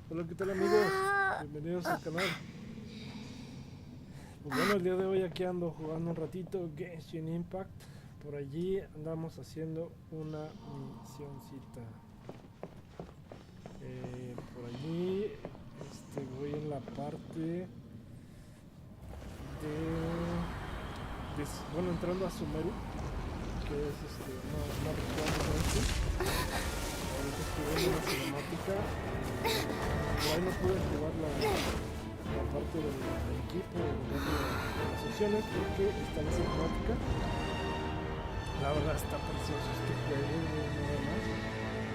Hola, ¿qué tal amigos? Bienvenidos al canal. Pues bueno, el día de hoy aquí ando jugando un ratito Genshin Impact. Por allí andamos haciendo una misioncita. Por allí voy en la parte bueno, entrando a Sumeru, que es no recuerdo este. Ahorita estoy viendo una cinemática. Por ahí no pude jugar la parte del equipo de las opciones porque está la cinemática. La verdad está precioso este juego, nada más.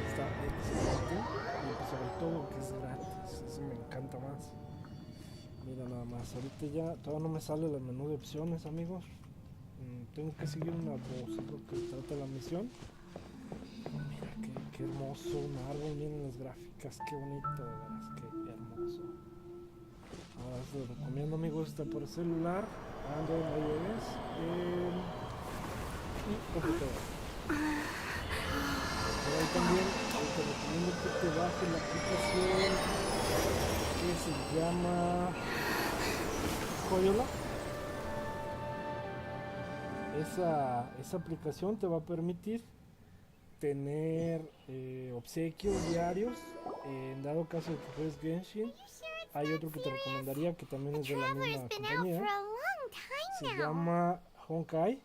Está excelente. Y pues sobre todo que es gratis, eso me encanta más. Mira nada más, ahorita ya todavía no me sale el menú de opciones, amigos. Tengo que seguir una voz, es lo que trata la misión. Mira qué hermoso, un árbol, miren las gráficas, qué bonito, de veras, qué hermoso. Ahora os lo recomiendo, amigos, está por celular, Android, iOS y computadora. Por ahí también te recomiendo que te bajes la aplicación que se llama Joyola. Esa aplicación te va a permitir tener obsequios diarios en dado caso de que juegues Genshin. Hay otro que te recomendaría que también es de la misma compañía. Se llama Honkai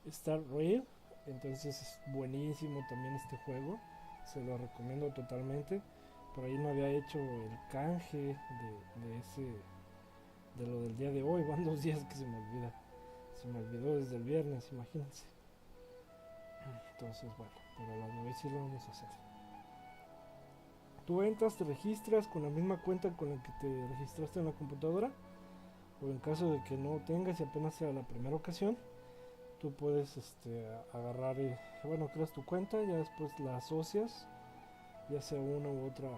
Star Rail. Entonces es buenísimo también este juego. Se lo recomiendo totalmente. Por ahí no había hecho el canje de lo del día de hoy. Van 2 días que se me olvida. Se me olvidó desde el viernes, imagínense. Entonces bueno, pero la de hoy sí lo vamos a hacer. Tú entras, te registras con la misma cuenta con la que te registraste en la computadora, o en caso de que no tengas y apenas sea la primera ocasión, tú puedes agarrar bueno, creas tu cuenta, ya después la asocias, ya sea una u otra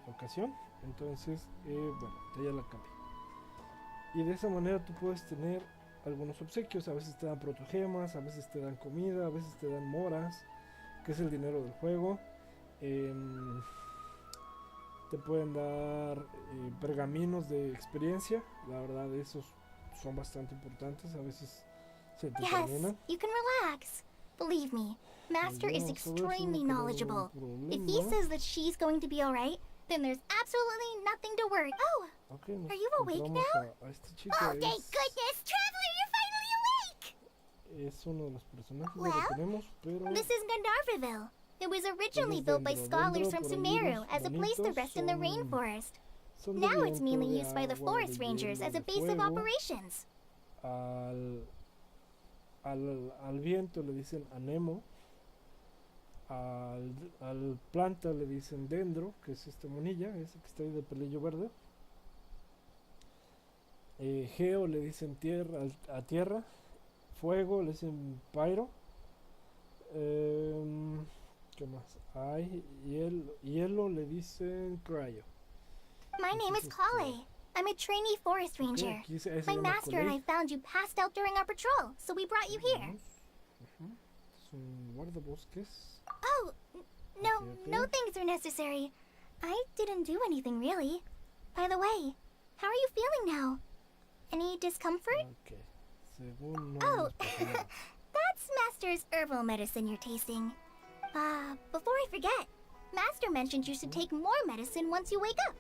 ocasión. Entonces bueno, ya la cambié, y de esa manera tú puedes tener algunos obsequios. A veces te dan protogemas, a veces te dan comida, a veces te dan moras, que es el dinero del juego. em, Te pueden dar pergaminos de experiencia. La verdad, esos son bastante importantes. A veces se te Yes, terminan. you can relax. Believe me, Pues Master ya is vamos a ver si no extremely tenemos algún knowledgeable. If he problema. says that she's going to be alright, then there's absolutely nothing to worry. Oh, Ok, nos are you awake encontramos now? a este chico. Oh, thank goodness! Traveler, you're finally awake! Es uno de los personajes, ya lo Well, tenemos, pero this is Gandharville. It was él originally es built by dentro. scholars Dentro, from por allí Sumeru los as a place to bonitos rest in the rainforest. son de Now it's viento, mainly de used by the agua, de forest rangers hielo, as a de base of fuego. operations. Al, al viento le dicen anemo. Al planta le dicen dendro, que es esta monilla, ese que está ahí de pelillo verde. Geo le dicen tierra, a tierra. Fuego le dicen pyro. ¿Qué más? Hay hielo le dicen cryo. My name Entonces, is Kale. I'm a trainee forest ok, ranger. aquí se My llama master and Coley. I found you passed out during our patrol, so we brought you here. Vamos. Ujú. Es un guardabosques. Oh, no, Ok, no ok. thanks are necessary. I didn't do anything really. By the way, how are you feeling now? Any discomfort? Ok. Según no Oh, nos pasó nada. that's Master's herbal medicine you're tasting. Before I forget, Master mentioned you should Ujú. take more medicine once you wake up.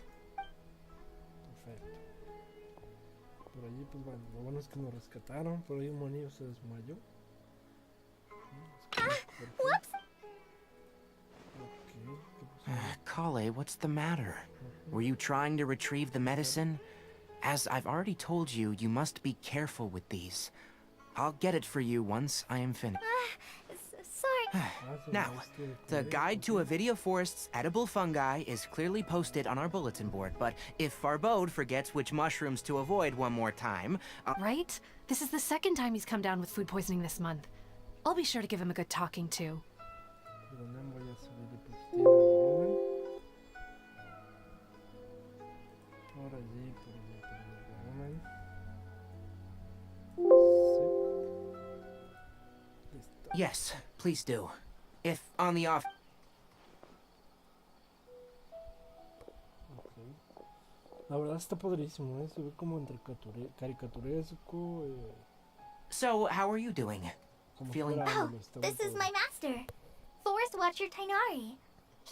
Perfecto. Por allí, pues bueno, lo bueno es que nos rescataron. Por ahí un monillo se desmayó. Perfecto. Whoops! Ok, ¿qué pasó ahí? Kale, what's the matter? Were Ujú. you trying to retrieve the medicine? As I've already told you, you must be careful with these. I'll get it for you once I am finished. Sorry. Ah, se Now, me the colé, guide to ok. Avidia Forest's edible fungi is clearly posted on our bulletin board, but if Farbode forgets which mushrooms to avoid one more time, Right? This is the second time he's come down with food poisoning this month. I'll be sure to give him a good talking to. Pero no voy a subir el poquitín el volumen. Por allí, por allí, por allí el volumen. Sí. Listo. yes, please do. If on the off. La verdad está padrísimo, ¿eh? Se ve como entre caricaturesco, So, how are you doing? como Feeling- fuera Oh, lo estaba this is todo. my master, Forest Watcher Tainari.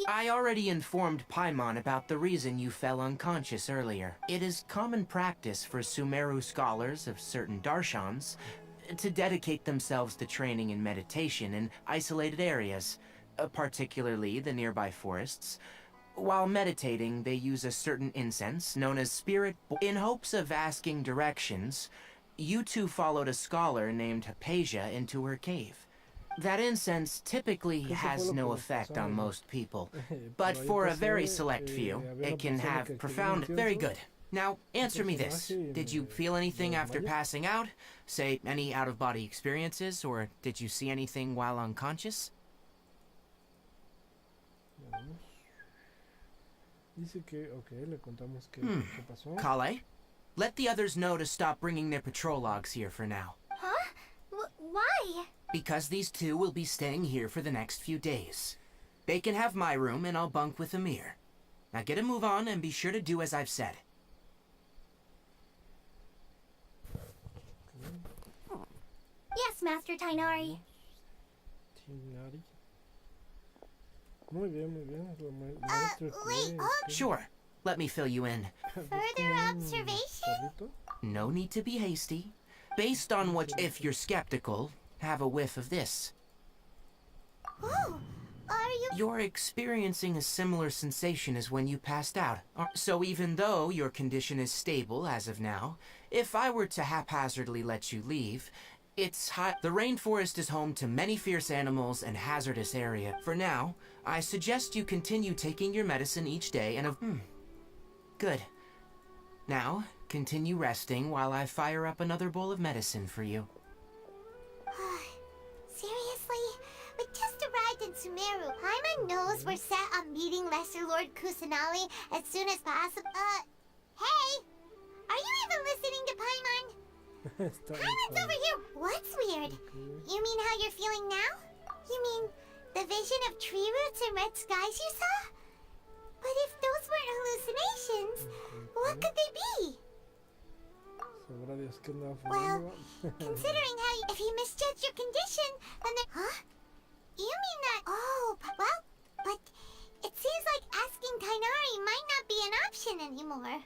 I already informed Paimon about the reason you fell unconscious earlier. It is common practice for Sumeru scholars of certain darshans to dedicate themselves to training in meditation in isolated areas, particularly the nearby forests. While meditating, they use a certain incense known as in hopes of asking directions. You two followed a scholar named Hypatia into her cave. That incense typically Eso fue has lo que no nos effect pasamos, on ¿no? most people, Por but ahí for a pasé, very select few, había una it can persona que have activó un profound. Very incienso, good. Now, answer me this. personaje y Did you me feel anything after desmayé. passing out? Say, any out-of-body experiences, or did you see anything while unconscious? Veamos. Dice que, ok, le contamos qué pasó. Kale, let the others know to stop bringing their patrol logs here for now. Huh? Why? Because these two will be staying here for the next few days. They can have my room and I'll bunk with Amir. Now get a move on and be sure to do as I've said. Yes, Master Tainari. Tinari. Muy bien, muy bien. Maestro wait, que- hold- que- Sure, let me fill you in. ¿ves Further como un observation? zorrito? No need to be hasty. Based on what, if you're skeptical, have a whiff of this. Oh, are you? You're experiencing a similar sensation as when you passed out. So even though your condition is stable as of now, if I were to haphazardly let you leave, it's high. The rainforest is home to many fierce animals and hazardous area. For now, I suggest you continue taking your medicine each day and Good. Now, continue resting while I fire up another bowl of medicine for you. Seriously? We just arrived in Sumeru. Paimon knows we're set on meeting Lesser Lord Kusanali as soon as possible. Hey! Are you even listening to Paimon? Está muy Paimon's over padre. here. What's weird? Ok. You mean how you're feeling now? You mean the vision of tree roots and red skies you saw? But if those weren't hallucinations, what could they be? Sabrá Dios que andaba Well, fumando. considering how if he misjudged your condition, then Huh? You mean that... Oh, well, but it seems like asking Tainari might not be an option anymore.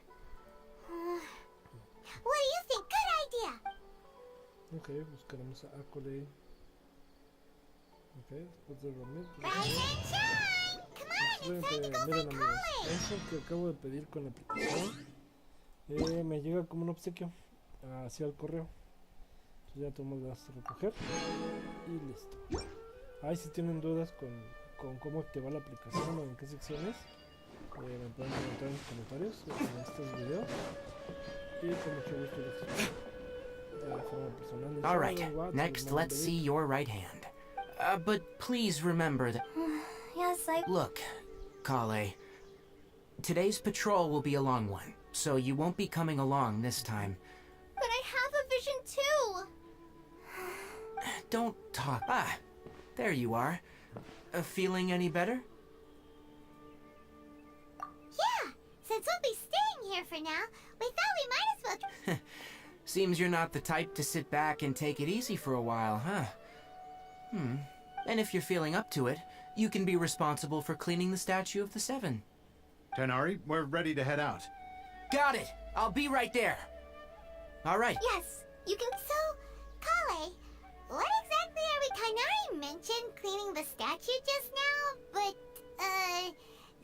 What do you think? Good idea! Ok, buscaremos a Akole. Ok, después de dormir. Rise and shine! Come on, it's time to go Miren find amigos, Kale! eso que acabo de pedir con la aplicación me llega como un obsequio hacia el correo. Entonces ya tenemos que recoger y listo. Ahí si tienen dudas con cómo activar la aplicación o en qué secciones, me pueden preguntar en los comentarios en estos videos y con mucho gusto les explico. De forma personal. les All hablo right, en WhatsApp, next les mando let's un see link. your right hand. But please remember that. Yes, Look, Kale. Today's patrol will be a long one, so you won't be coming along this time. But I have a vision too! Don't talk. Ah, there you are. Feeling any better? Yeah! Since we'll be staying here for now, we thought we might as well... Seems you're not the type to sit back and take it easy for a while, huh? And if you're feeling up to it, you can be responsible for cleaning the Statue of the Seven. Tainari, we're ready to head out. Got it! I'll be right there. All right. Yes, you can... So, Kale, what exactly are we... Tainari mentioned cleaning the statue just now, but,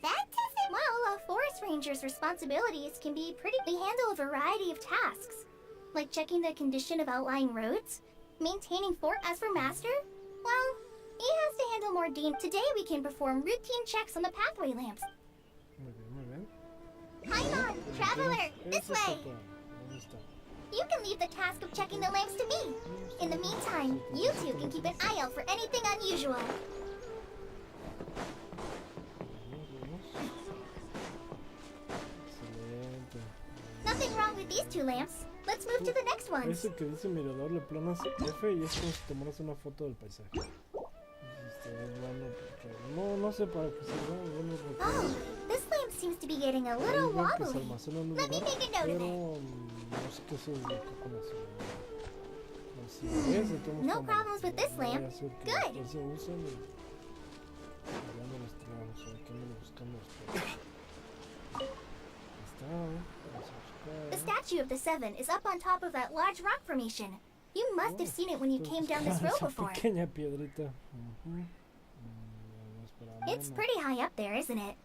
that doesn't... Well, a forest ranger's responsibilities can be pretty... They handle a variety of tasks, like checking the condition of outlying roads, maintaining fort. As for Master, well, he has to handle more Today we can perform routine checks on the pathway lamps. Muy bien, muy bien. Paimon, traveler, this Eso está way! todo. ¿Dónde está? You can leave the task of checking the lamps to me. In the meantime, you two can keep an eye out for anything unusual. Vamos. Excelente. Nothing wrong with these two lamps. Let's move to the next ones. Ese que dice mirador le planas F y es como si tomaras una foto del paisaje. Entonces, es bueno porque no sé para qué sirve. Bueno, Oh, this lamp seems to be getting a Hay little igual que se wobbly. almacena en un Let me lugar, make a note pero of it. no sé qué se dedica con la acidez, de todos No modos, problems with this no vaya lamp. a ser que Good. después se usen y ya no los traemos, hay que andarlo buscando después. Ahí está, vamos a buscar. The statue of the Seven is up on top of that large rock formation. You must have seen it when you came down this road Esa before. pequeña piedrita. No esperaba It's menos. pretty high up there, isn't it?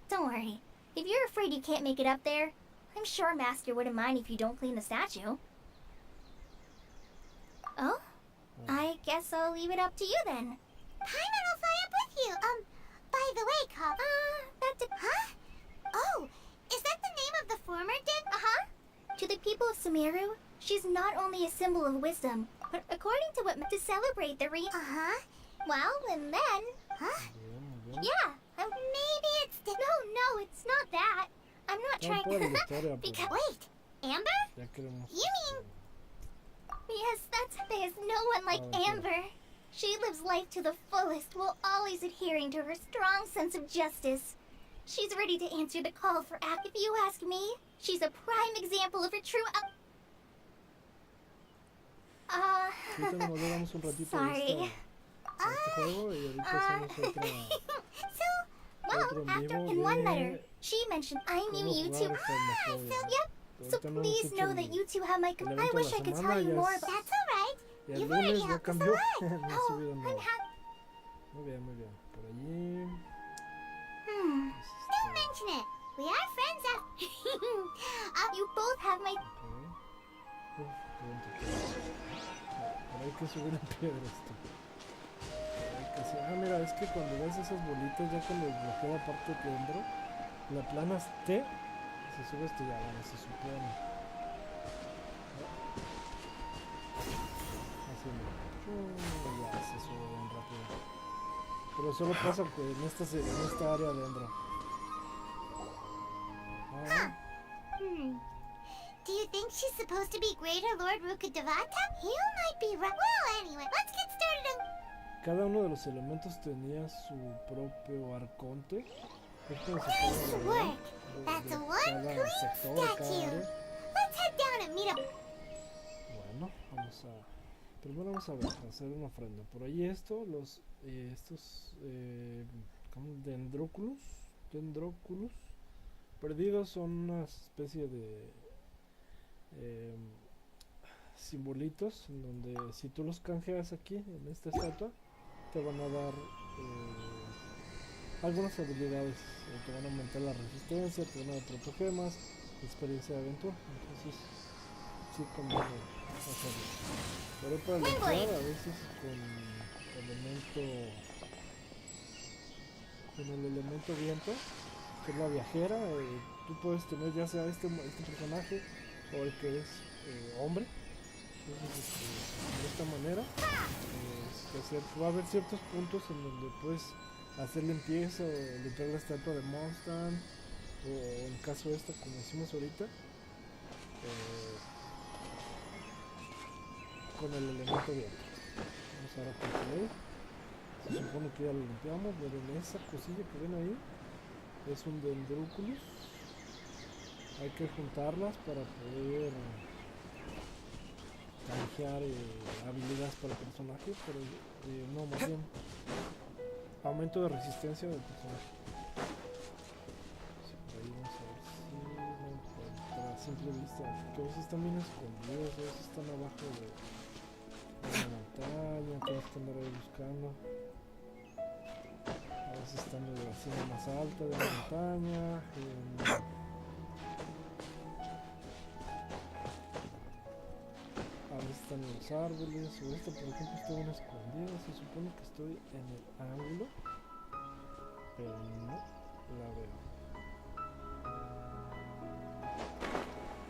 Don't worry. If you're afraid you can't make it up there, I'm sure Master wouldn't mind if you don't clean the statue. Oh? I guess I'll leave it up to you then. Paimon will fly up with you. By the way, Cop. Huh? Oh, is that the name of the former den? Uh-huh. To the people of Sumeru, she's not only a symbol of wisdom, but according to what to celebrate the Uh-huh. Well, and then... Huh? Bien, bien. Yeah, maybe it's... No, it's not that. I'm not No, trying... para la historia, Because... pero Wait, Amber? ya queremos. You mean... Yes, there's no one like Okay. Amber. She lives life to the fullest while always adhering to her strong sense of justice. She's ready to answer the call for act. If you ask me, she's a prime example of a true... Ahorita nos damos un ratito Sorry. de este juego y ahorita hacemos otra. Well, Otro en after vivo in one de letter, she mentioned I knew cómo you jugar two. Phasmophobia. Yep. So Ahorita no hemos please hecho know that you two have my... el I evento de wish la I could semana, tell you ya more, es- but... That's alright. Y el You've already lunes ya helped us a cambió. lot. No ha subido I'm nada. happy. Muy bien, muy bien. Por allí. Pues, Don't mention it. We are friends after... you both have my... ok. Uf, qué bonito queda. Pero hay que subir la piedra esto. Hay que hacer- Ah, mira, es que cuando ves esas bolitas, ya cuando bloquea la parte de dentro, la planas T, se sube esto ya, bueno, se supone. Así, mira. Ya se sube bien rápido. Pero solo pasa que en esta área adentro. Ah, Do you think she's supposed to be Greater Lord Rukadevata? You might be right. Well, anyway, let's get started. cada uno de los elementos tenía su propio arconte. Es como si Nice fuera work. de That's a cada one clean sector, de cada statue. área. Let's head down and meet up. Bueno, primero vamos a ver, a hacer una ofrenda. Por ahí estos ¿cómo? Dendróculos perdidos son una especie de simbolitos en donde si tú los canjeas aquí en esta estatua te van a dar algunas habilidades, te van a aumentar la resistencia, te van a dar protogemas, experiencia de aventura. Entonces sí conviene hacerlo. Pero para limpiar a veces con el elemento viento, que es la viajera, tú puedes tener ya sea este personaje o el que es hombre. Entonces de esta manera va a haber ciertos puntos en donde puedes hacer limpieza o limpiar la estatua de Mondstadt, o en caso de esta como hicimos ahorita, con el elemento viento. Vamos ahora con play. Se supone que ya lo limpiamos. Miren, esa cosilla que ven ahí es un dendrúculus. Hay que juntarlas para poder canjear habilidades para el personaje, pero no, más bien aumento de resistencia del personaje. Sí, por ahí vamos a ver si no encuentro a simple vista, porque a veces están bien escondidos, a veces están abajo de la montaña, tienes que andar ahí buscando. A veces están en la cima más alta de la montaña. A veces están en los árboles, o esta por ejemplo está bien escondida, se supone que estoy en el ángulo, pero no la veo.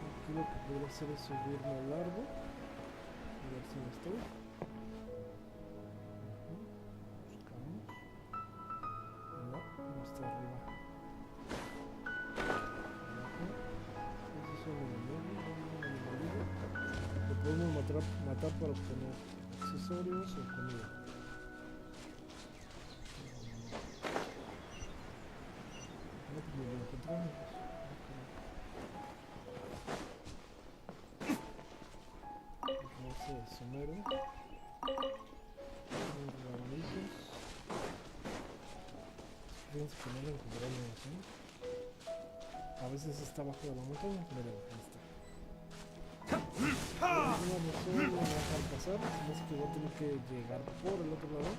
Aquí lo que podría hacer es subirme al árbol, a ver si no estoy. Buscamos. No está arriba. Abajo. Ese es un animalillo. Lo podemos matar para obtener accesorios o comida. No, pues me lo encontré Roce de Sumeru. Muy bonitos. Fíjense que no lo encontramos, ¿eh? A veces está abajo de la montaña, pero ahí está. No me va a dejar pasar, así que voy a tener que llegar por el otro lado.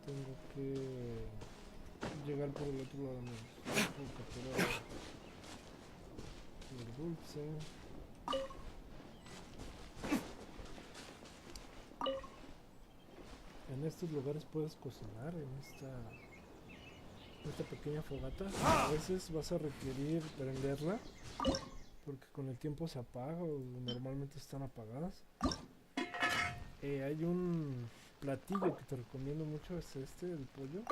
Tengo que llegar por el otro lado. Tengo que capturar el dulce. En estos lugares puedes cocinar, en esta pequeña fogata. A veces vas a requerir prenderla porque con el tiempo se apaga o normalmente están apagadas. Hay un platillo que te recomiendo mucho, es el pollo.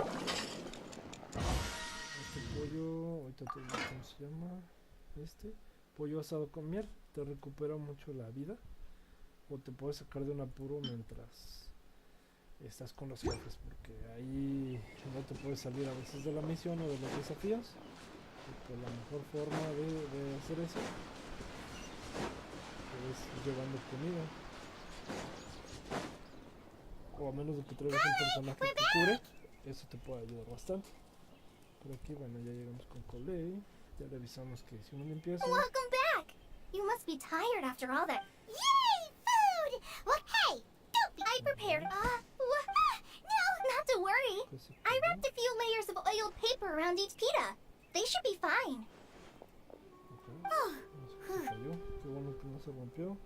Este pollo, ahorita te digo cómo se llama. Pollo asado con miel, te recupera mucho la vida o te puedes sacar de un apuro mientras estás con los jefes, porque ahí no te puedes salir a veces de la misión o de los desafíos, porque la mejor forma de hacer eso es llevando comida, o a menos de que traigas un personaje que cure, eso te puede ayudar bastante. Por aquí, bueno, ya llegamos con Coley, ya revisamos que hicimos limpieza. Welcome back! You must be tired after all that. Yay! Food! Well, hey! Don't be... I prepared, no, not to worry. I wrapped a few layers of oiled paper around each pita. They should be fine. Qué bueno que no se rompió.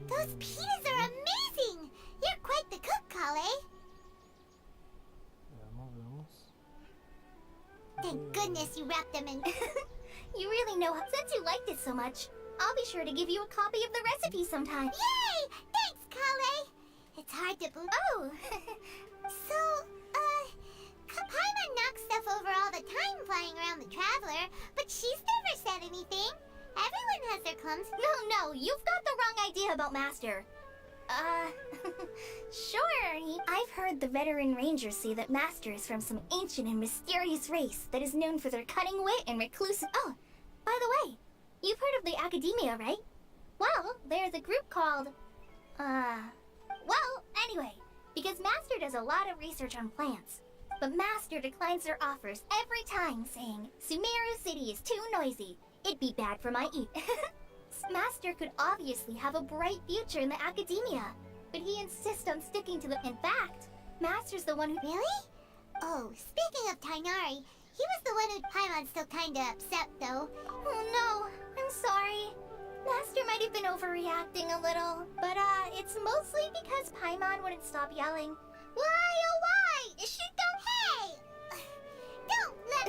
Those pitas are amazing! You're quite the cook, Kale. Veamos. Thank goodness you wrapped them in... You really know how... Since you liked it so much, I'll be sure to give you a copy of the recipe sometime. Yay! Thanks, Kale! It's hard to believe... Oh! So, Paimon knocks stuff over all the time flying around the Traveler, but she's never said anything. Everyone has their clumps. No, you've got the wrong idea about Master. Sure. I've heard the veteran rangers say that Master is from some ancient and mysterious race that is known for their cunning wit and reclusive... Oh, by the way, you've heard of the Academia, right? Well, there's a group called... Well, anyway, because Master does a lot of research on plants. But Master declines their offers every time, saying, Sumeru City is too noisy. It'd be bad for my Master could obviously have a bright future in the Academia, but he insists on sticking to the... In fact, Master's the one who... Really? Oh, speaking of Tainari, he was the one who Paimon's still kinda upset, though. Oh no, I'm sorry. Master might have been overreacting a little, but it's mostly because Paimon wouldn't stop yelling. Why, oh why? She don't... Hey! Don't let...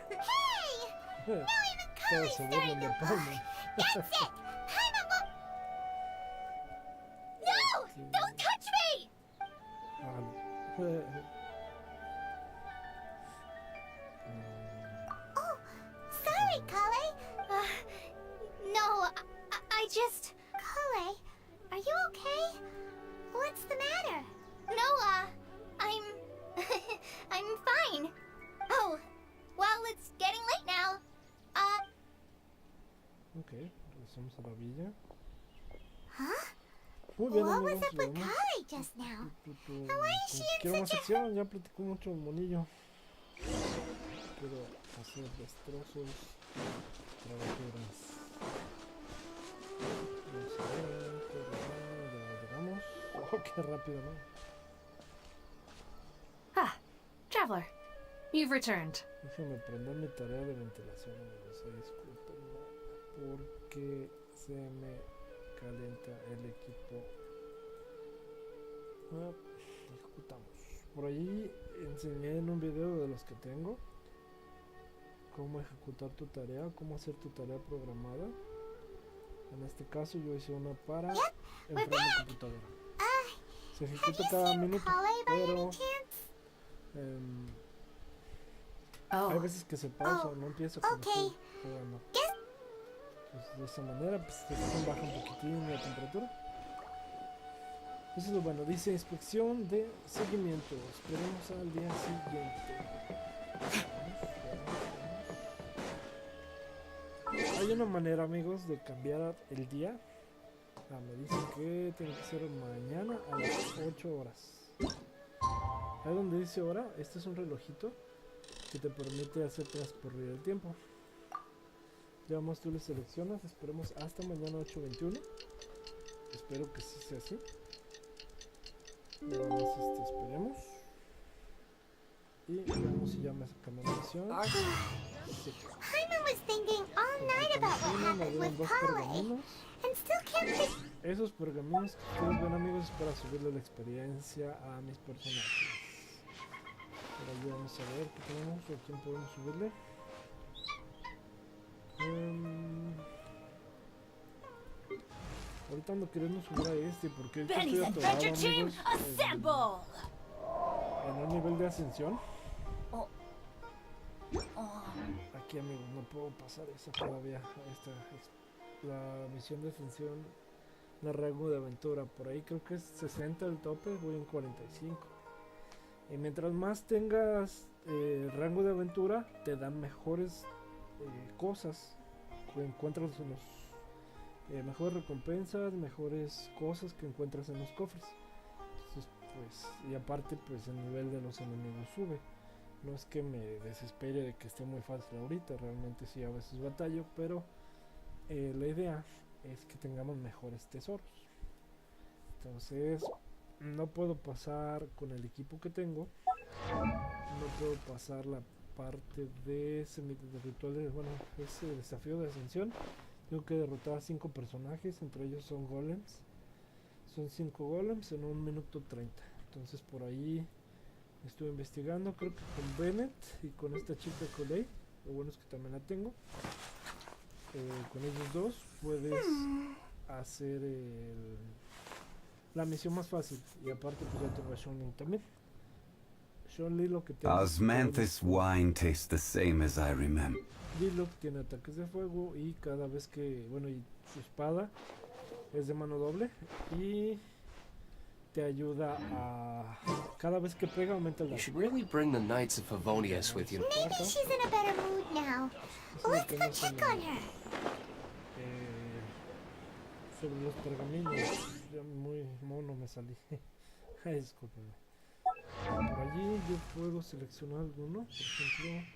Hey! Now even Kale's starting to... That's it! Paimon won't... No! Don't touch me! Oh, sorry, Kale. No, I just... Kale, are you okay? What's the matter? No, I'm... I'm fine. Oh, well, it's getting late now. Ok, regresamos a la villa. Huh? Muy bien, What amigos, was up with veamos. Kale just now? And why is she in Quiero más such a... acción, ya platicó mucho el monillo. Quiero hacer destrozos, travesuras. Vamos a ver, ya llegamos. Oh, qué rápido, ¿no? Ah, Traveler, you've returned. Déjame prender mi tarea de ventilación, amigos. Disculpen, porque se me calienta el equipo. Ejecutamos. Por allí enseñé en un video de los que tengo cómo ejecutar tu tarea, cómo hacer tu tarea programada. En este caso yo hice una para entrar en mi computadora. Se ejecuta cada minuto, pero hay veces que se pausa, no empieza como Okay. programa. Guess... de esa manera, pues también baja un poquitín la temperatura. Eso es lo bueno. Dice inspección de seguimiento. Esperemos al día siguiente. Hay una manera, amigos, de cambiar el día. Me dicen que tiene que ser mañana a las 8 horas. Ahí donde dice hora, este es un relojito que te permite hacer transcurrir el tiempo. Ya más tú le seleccionas, esperemos hasta mañana 8:21. Espero que sí sea así. Nada más esperemos. Y veamos si ya me cambió la misión. Sí. Hyman was thinking all night about what happened with Kale and still can't figure. Esos pergaminos que ustedes ven, amigos, es para subirle la experiencia a mis personajes. Por ahí vamos a ver qué tenemos o a quién podemos subirle. Ahorita ando queriendo subir a este porque ahorita estoy atorado, amigos, en un nivel de ascensión. Aquí, amigos, no puedo pasar esa todavía. La misión de ascensión, la rango de aventura. Por ahí creo que es 60 el tope, voy en 45. Y mientras más tengas rango de aventura, te dan mejores cosas. Encuentras mejores recompensas, mejores cosas que encuentras en los cofres. Entonces, pues, y aparte, pues el nivel de los enemigos sube. No es que me desespere de que esté muy fácil ahorita, realmente sí a veces batallo, pero la idea es que tengamos mejores tesoros. Entonces, no puedo pasar con el equipo que tengo, no puedo pasar la parte de rituales, bueno, ese desafío de ascensión. Tengo que derrotar a 5 personajes, entre ellos son golems. Son 5 golems en 1 minuto 30. Entonces por ahí estuve investigando, creo que con Bennett y con esta chica Coley. Lo bueno es que también la tengo. Con ellos dos puedes hacer la misión más fácil. Y aparte pues ya tengo a Sean Lee también. Sean Lee lo que tiene... Osmanthus wine tastes the same as I remember. Diluc tiene ataques de fuego y cada vez que, bueno, y su espada es de mano doble y te ayuda a, cada vez que pega aumenta el You daño. should really bring the Knights of Favonius with you. Maybe she's in a better mood now. Let's go check on her. Sobre los pergaminos, ya muy mono me salí. Ay, discúlpenme. Por allí yo puedo seleccionar alguno, por ejemplo.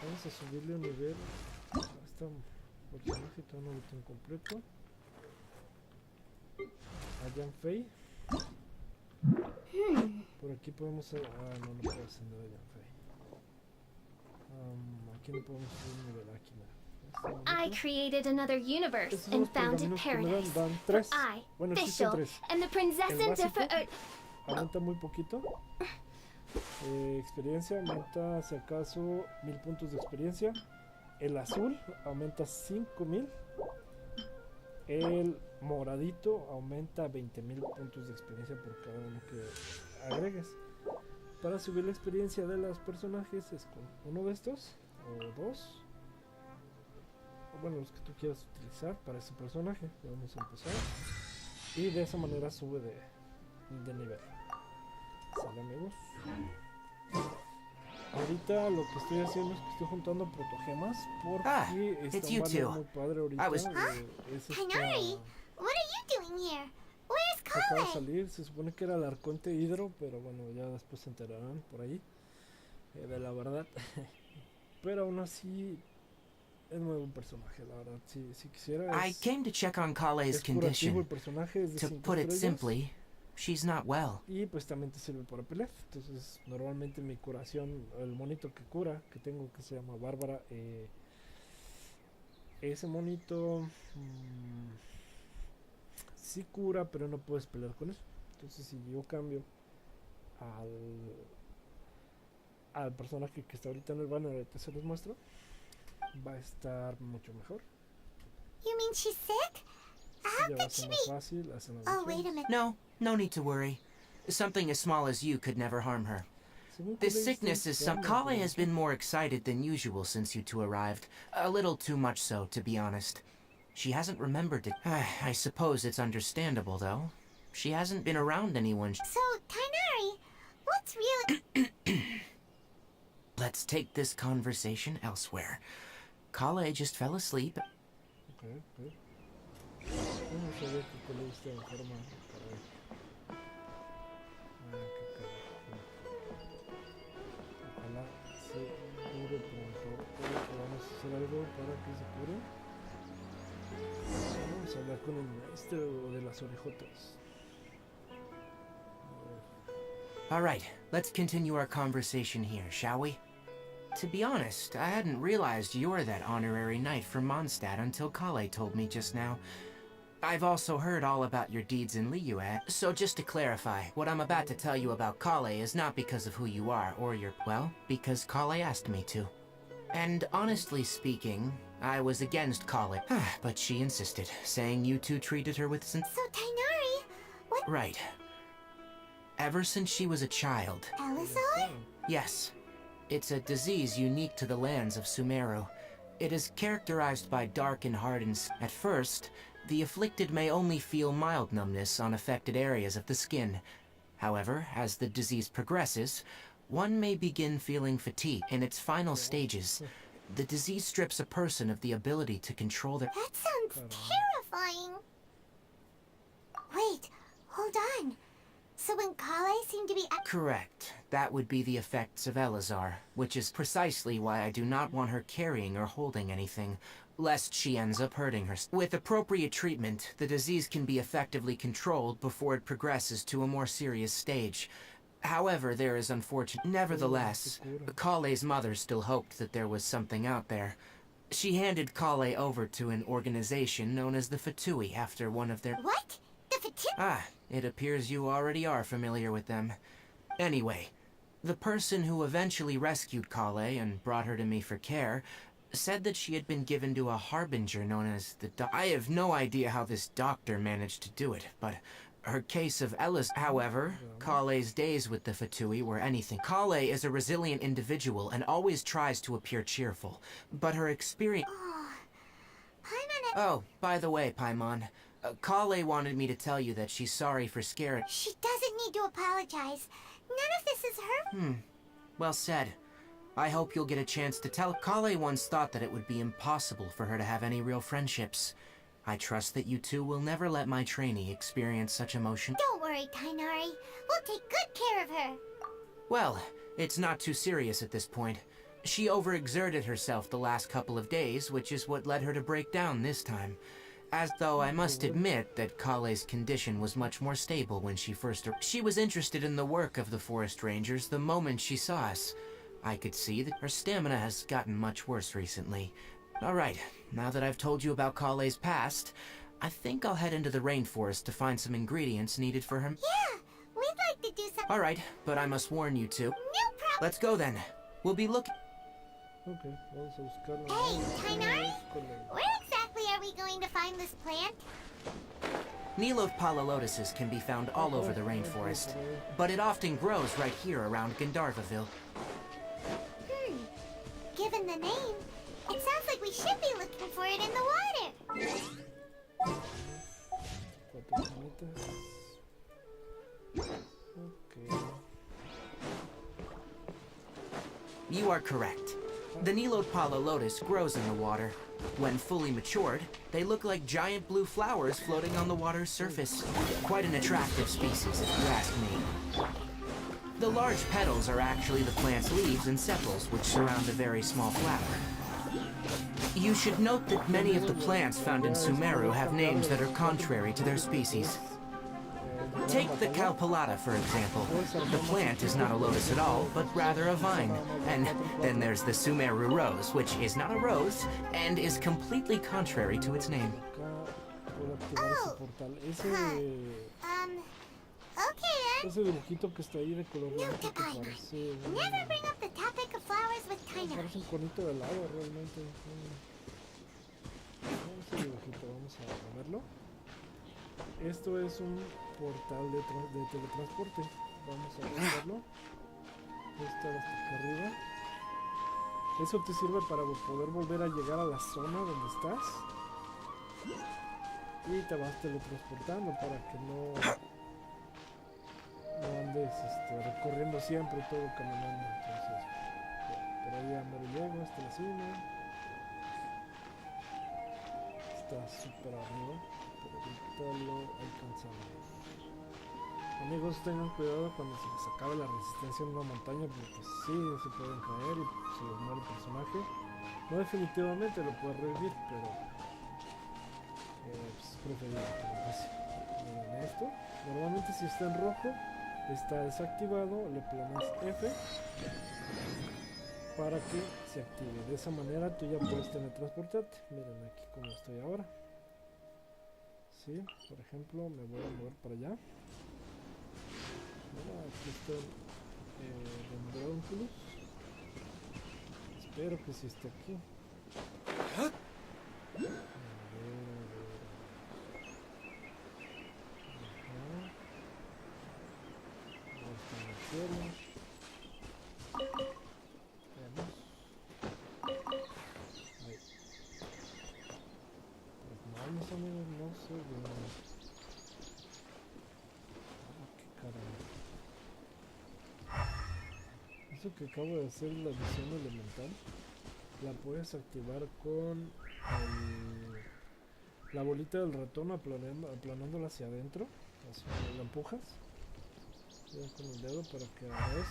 Vamos a subirle un nivel a este personaje, todavía no lo tengo completo. A Jan Fei. Por aquí podemos... no puedo ascender a Jan Fei. Aquí no podemos subir un nivel, aquí nada. I created another universe Estos son and los founded pergaminos que me dan, paradise. dan For 3. I, Bueno, existen Fischl, 3. and the princess El and básico aumenta muy poquito. Experiencia aumenta si acaso 1000 puntos de experiencia. El azul aumenta 5000. El moradito aumenta 20,000 puntos de experiencia por cada uno que agregues. Para subir la experiencia de los personajes es con uno de estos o dos, o bueno, los que tú quieras utilizar para ese personaje. Vamos a empezar y de esa manera sube de nivel. Sale, amigos. Ahorita lo que estoy haciendo es que estoy juntando protogemas porque it's está you un banner two. muy padre ahorita. I was- Es Kainari, what are you doing here? Where's acaba de Kale? salir, se supone que era el arconte hidro, pero bueno, ya después se enterarán por ahí de la verdad. Pero aún así es muy buen personaje, la verdad. Si quisiera I es, came to check on Kale's es curativo el condition. personaje, es de To 5 put it estrellas. simply, she's not well. Y pues también te sirve para pelear. Entonces normalmente mi curación, el monito que cura, que tengo que se llama Bárbara, ese monito sí cura, pero no puedes pelear con él. Entonces si yo cambio al personaje que está ahorita en el banner, ahorita se los muestro, va a estar mucho mejor. You mean she's sick? How Ya va a could she ser be? más fácil, hacen las Oh, wait a misiones. minute. No need to worry. Something as small as you could never harm her. Según This Codex, sickness is some. realmente, Kale has been more excited than usual since you two arrived. A little too much so, to be honest. She hasn't remembered it. I suppose it's understandable, though. She hasn't been around anyone. So, Tainari, what's really... Let's take this conversation elsewhere. Kale just fell asleep. Ok, ok. Yo no sabía que Cole estaba enferma. Caray. Ah, qué carajo. Ojalá se cure pronto. Creo que vamos a hacer algo para que se cure. Vamos a hablar con el maestro de las orejotas. All right, let's continue our conversation here, shall we? To be honest, I hadn't realized you're that honorary knight from Mondstadt until Kale told me just now. I've also heard all about your deeds in Liyue, so just to clarify, what I'm about to tell you about Kale is not because of who you are or your... well, because Kale asked me to. And honestly speaking, I was against Kale, but she insisted, saying you two treated her with So, Tainari, what... Right. Ever since she was a child. Elizar? Yes. It's a disease unique to the lands of Sumeru. It is characterized by dark and hardened skin. At first, the afflicted may only feel mild numbness on affected areas of the skin. However, as the disease progresses, one may begin feeling fatigue. In its final stages, the disease strips a person of the ability to control their... That sounds terrifying. Wait, hold on. So when Kale seemed to be... Correct. That would be the effects of Elazar, which is precisely why I do not want her carrying or holding anything, lest she ends up hurting herself. With appropriate treatment, the disease can be effectively controlled before it progresses to a more serious stage. However, there is unfortunate... Nevertheless, Kale's mother still hoped that there was something out there. She handed Kale over to an organization known as the Fatui after one of their... What? The Fatui? Ah, it appears you already are familiar with them. Anyway, the person who eventually rescued Kale and brought her to me for care said that she had been given to a harbinger known as the I have no idea how this doctor managed to do it, but her case of Ellis... However, Kale's days with the Fatui were anything. Kale is a resilient individual and always tries to appear cheerful, but her experience... Oh, Paimon... Oh, by the way, Paimon, Kale wanted me to tell you that she's sorry for scaring... She doesn't need to apologize. None of this is her... Well said. I hope you'll get a chance to tell. Kale once thought that it would be impossible for her to have any real friendships. I trust that you two will never let my trainee experience such emotion. Don't worry, Tainari. We'll take good care of her. Well, it's not too serious at this point. She overexerted herself the last couple of days, which is what led her to break down this time. As though I must admit that Kale's condition was much more stable when she first... She was interested in the work of the forest rangers the moment she saw us. I could see that her stamina has gotten much worse recently. Alright, now that I've told you about Kale's past, I think I'll head into the rainforest to find some ingredients needed for her... Yeah, we'd like to do some... Alright, but I must warn you two. No problem. Let's go then. We'll be looking... Ok, vamos a buscarlo. Hey, Tainari, where exactly are we going to find this plant? Niloth palalotuses can be found all over the rainforest, but it often grows right here around Gandharvaville. Given the name, it sounds like we should be looking for it in the water. Cuatro sanitas. Ok. You are correct. The Niloth palalotus grows in the water. When fully matured, they look like giant blue flowers floating on the water's surface. Quite an attractive species, if you ask me. The large petals are actually the plant's leaves and sepals, which surround a very small flower. You should note that many of the plants found in Sumeru have names that are contrary to their species. Take the Calpulata, for example. The plant is not a lotus at all, but rather a vine. And then there's the Sumeru rose, which is not a rose, and is completely contrary to its name. Okay then. Ese dibujito que está ahí de color No, blanco que Paimon. parece... Never bring up the topic of flowers with Tainari. Parece un conito de helado realmente. Ese dibujito, vamos a verlo. Esto es un portal de teletransporte. Vamos a buscarlo. Está hasta acá arriba. Eso te sirve para poder volver a llegar a la zona donde estás. y te vas teletransportando para que no andes recorriendo siempre todo caminando. Entonces, por ahí ya me llego hasta la cima. Está súper arriba, pero ahorita lo alcanzamos. Amigos, tengan cuidado cuando se les acabe la resistencia en una montaña, porque pues, sí, se pueden caer y se les muere el personaje. No definitivamente lo puedes revivir, pero pues, es preferible que lo pase. Miren esto. Normalmente si está en rojo, está desactivado, le planas F para que se active. De esa manera tú ya puedes teletransportarte. Miren aquí como estoy ahora. Sí, por ejemplo, me voy a mover para allá. Mira, aquí está el Dendronculus. Espero que sí esté aquí. A ver. Ajá. Ahí está en el cielo. Veamos. Ahí. Pues no, mis amigos, no se ven. Qué caray. Eso que acabo de hacer, la visión elemental, la puedes activar con la bolita del ratón aplanándola hacia adentro, así la empujas con el dedo para que hagas,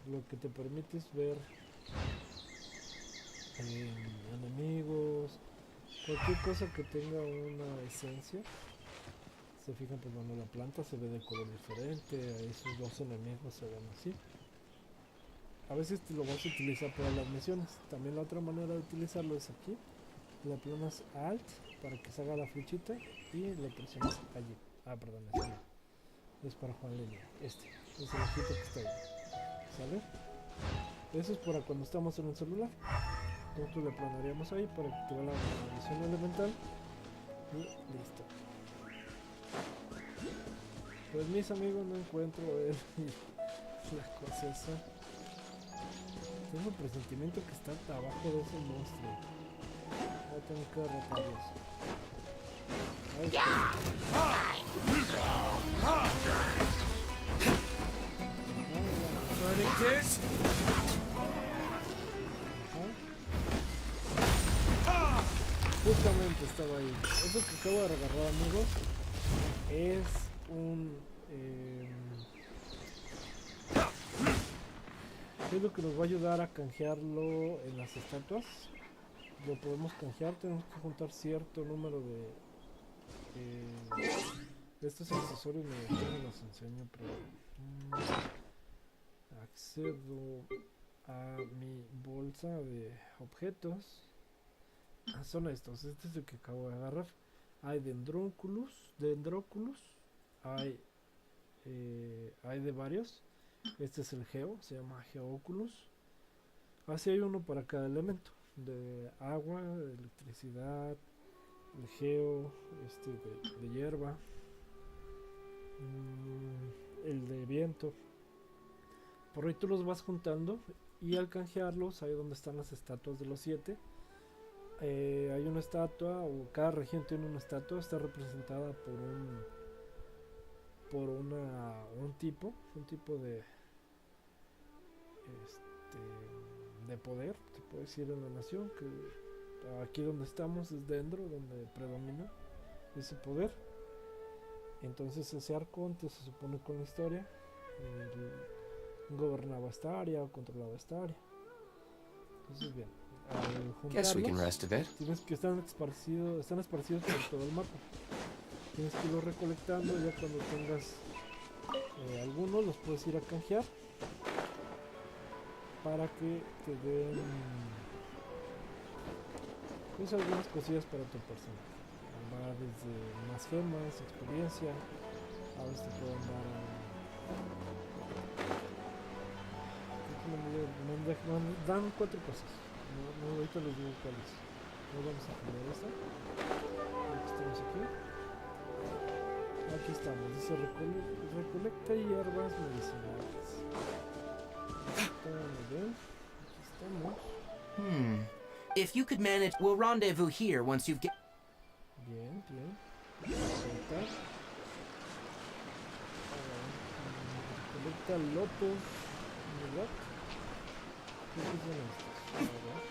lo que te permite es ver enemigos, cualquier cosa que tenga una esencia. Se fijan, pues cuando la planta se ve de color diferente, a esos dos enemigos se ven así. A veces te lo vas a utilizar para las misiones. También la otra manera de utilizarlo es aquí. Le aplanas Alt para que se haga la flechita y le presionas allí. Ah, perdón, ese no. Es para jugar en línea. Es el ojito que está ahí. ¿Sale? Eso es para cuando estamos en el celular. Nosotros le aplanaríamos ahí para activar la visión elemental. Y listo. Pues mis amigos, no encuentro la cosa esa. Tengo el presentimiento que está abajo de ese monstruo. Voy a tener que derrotarlos. Ahí está. Justamente estaba ahí. Eso que acabo de agarrar, amigos, es un... es lo que nos va a ayudar a canjearlo en las estatuas. Lo podemos canjear, tenemos que juntar cierto número de estos accesorios. Me los enseño, pero accedo a mi bolsa de objetos. Son estos, este es el que acabo de agarrar. Hay dendróculus, hay de varios. Este es el geo, se llama geoculus. Así hay uno para cada elemento, de agua, de electricidad, el geo, de hierba, el de viento. Por ahí tú los vas juntando y al canjearlos, ahí donde están las estatuas de los 7. Hay una estatua, o cada región tiene una estatua, está representada por un tipo de poder, se puede decir, en la nación, que aquí donde estamos es dentro, donde predomina ese poder. Entonces ese arconte se supone con la historia gobernaba esta área o controlaba esta área. Entonces bien, al Guess we can juntarlos, rest a bit. tienes que están esparcidos por todo el mapa. Tienes que irlos recolectando. Ya cuando tengas algunos, los puedes ir a canjear para que te den pues algunas cosillas para tu personaje. Va desde más gemas, experiencia, a veces te pueden dar me dan 4 cosas. No, ahorita les digo cuáles. No vamos a cambiar esta. Aquí estamos aquí. Aquí estamos. Dice recolecta hierbas medicinales. Aquí estamos. If you could manage, we'll rendezvous here once you've get. Bien. Conectar. Conecta lotos. ¿What? ¿Qué son estos? A ver.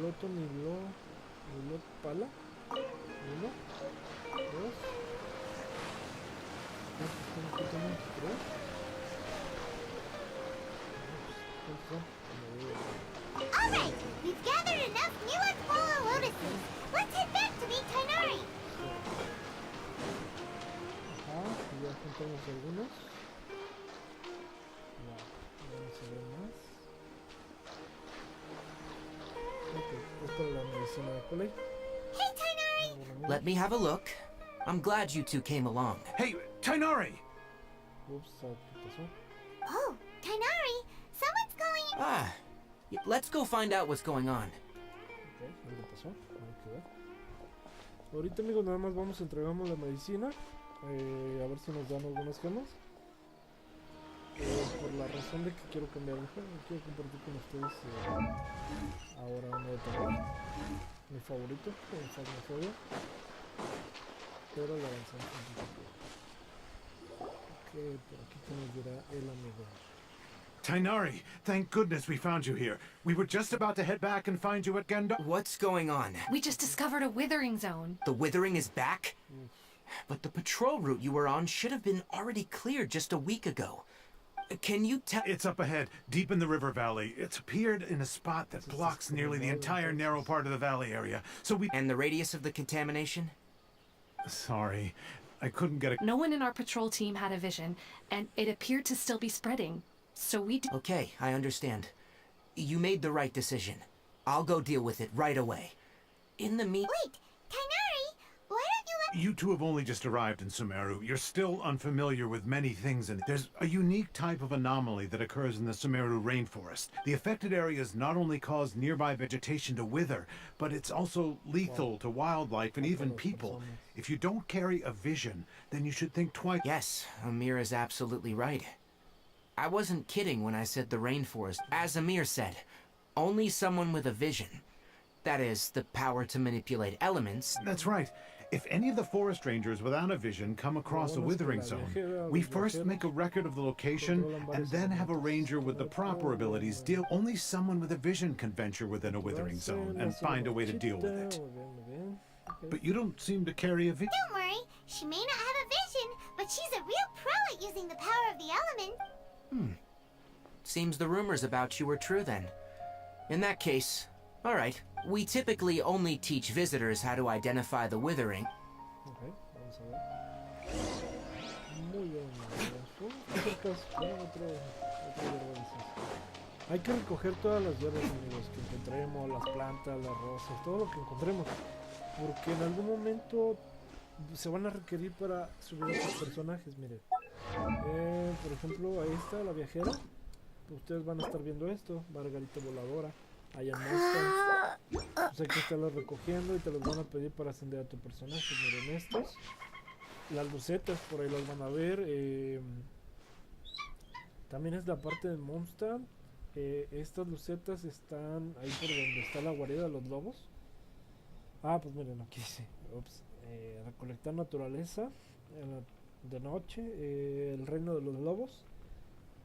Loto Nilot pala. Uno. Dos. ¿Cuántos tenemos? ¿Tres? ¿Cuántos son? Alright, we've gathered enough new Aquala lotuses. Let's head back to meet Tainari. Ajá, ya juntamos algunos. No, vamos a ver más. Ok, esta es la medicina de Coley. Hey, Tainari! Let me have a look. I'm glad you two came along. Hey, Tainari! Ups, ¿qué pasó? Oh, Tainari, someone's calling. Ah, let's go find out what's going on. Ok, algo pasó. Hay que ver. Ahorita, amigos, nada más vamos, entregamos la medicina. A ver si nos dan algunas gemas. Por la razón de que quiero cambiar el juego. Quiero compartir con ustedes ahora uno de terror. Mi favorito, el Phasmophobia. Pero la avanzamos un poquito. Ok, por aquí que nos dirá el amigo. Tainari, thank goodness we found you here. We were just about to head back and find you at Gendo. What's going on? We just discovered a withering zone. The withering is back? But the patrol route you were on should have been already cleared just a week ago. Can you tell? It's up ahead, deep in the river valley. It's appeared in a spot that blocks nearly the entire narrow part of the valley area. So we... And the radius of the contamination? Sorry, I couldn't get a... No one in our patrol team had a vision, and it appeared to still be spreading. So we did. Okay, I understand. You made the right decision. I'll go deal with it right away. In the Wait, Tainari, why don't you let... You two have only just arrived in Sumeru. You're still unfamiliar with many things, and there's a unique type of anomaly that occurs in the Sumeru rainforest. The affected areas not only cause nearby vegetation to wither, but it's also lethal to wildlife and even people. If you don't carry a vision, then you should think twice. Yes, Amir is absolutely right. I wasn't kidding when I said the rainforest. As Amir said, only someone with a vision. That is, the power to manipulate elements. That's right. If any of the forest rangers without a vision come across a withering zone, we first make a record of the location and then have a ranger with the proper abilities deal. Only someone with a vision can venture within a withering zone and find a way to deal with it. But you don't seem to carry a vision. Don't worry, she may not have a vision, but she's a real pro at using the power of the element. Seems the rumors about you were true then. In that case, all right. We typically only teach visitors how to identify the withering. Ok, vamos a ver. Muy bien, hay que recoger todas las hierbas, amigos, que encontremos, las plantas, las rosas, todo lo que encontremos. Porque en algún momento se van a requerir para subir a sus personajes, miren. Por ejemplo, ahí está la viajera. Ustedes van a estar viendo esto, Margarita Voladora. Allá en esta. Pues hay que estarlos recogiendo y te los van a pedir para ascender a tu personaje. Miren estos. Las lucetas, por ahí las van a ver. También es la parte de Mondstadt. Estas lucetas están ahí por donde está la guarida de los lobos. Ah, pues miren, aquí dice. Ups, recolectar naturaleza de noche. El reino de los lobos.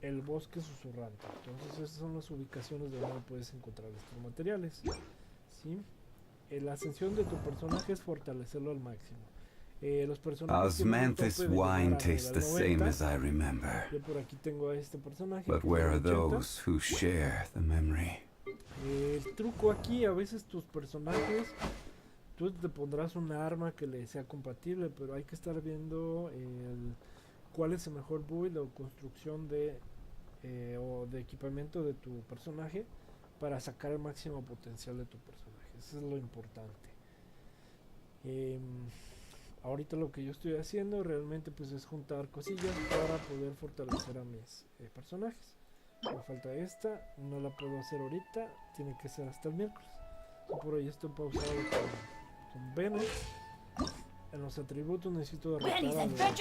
El bosque susurrante. Entonces esas son las ubicaciones de donde puedes encontrar estos materiales. ¿Sí? La ascensión de tu personaje es fortalecerlo al máximo. Los personajes Osmanthus wine tastes the same as I remember. Yo por aquí tengo a este personaje. But where are those who share the memory? El truco aquí, a veces tus personajes, tú te pondrás una arma que le sea compatible, pero hay que estar viendo cuál es el mejor build o construcción o de equipamiento de tu personaje para sacar el máximo potencial de tu personaje. Eso es lo importante. Ahorita lo que yo estoy haciendo realmente pues es juntar cosillas para poder fortalecer a mis personajes. Me falta esta, no la puedo hacer ahorita, tiene que ser hasta el miércoles. Por ahí estoy pausado con Bennett. En los atributos necesito derrotar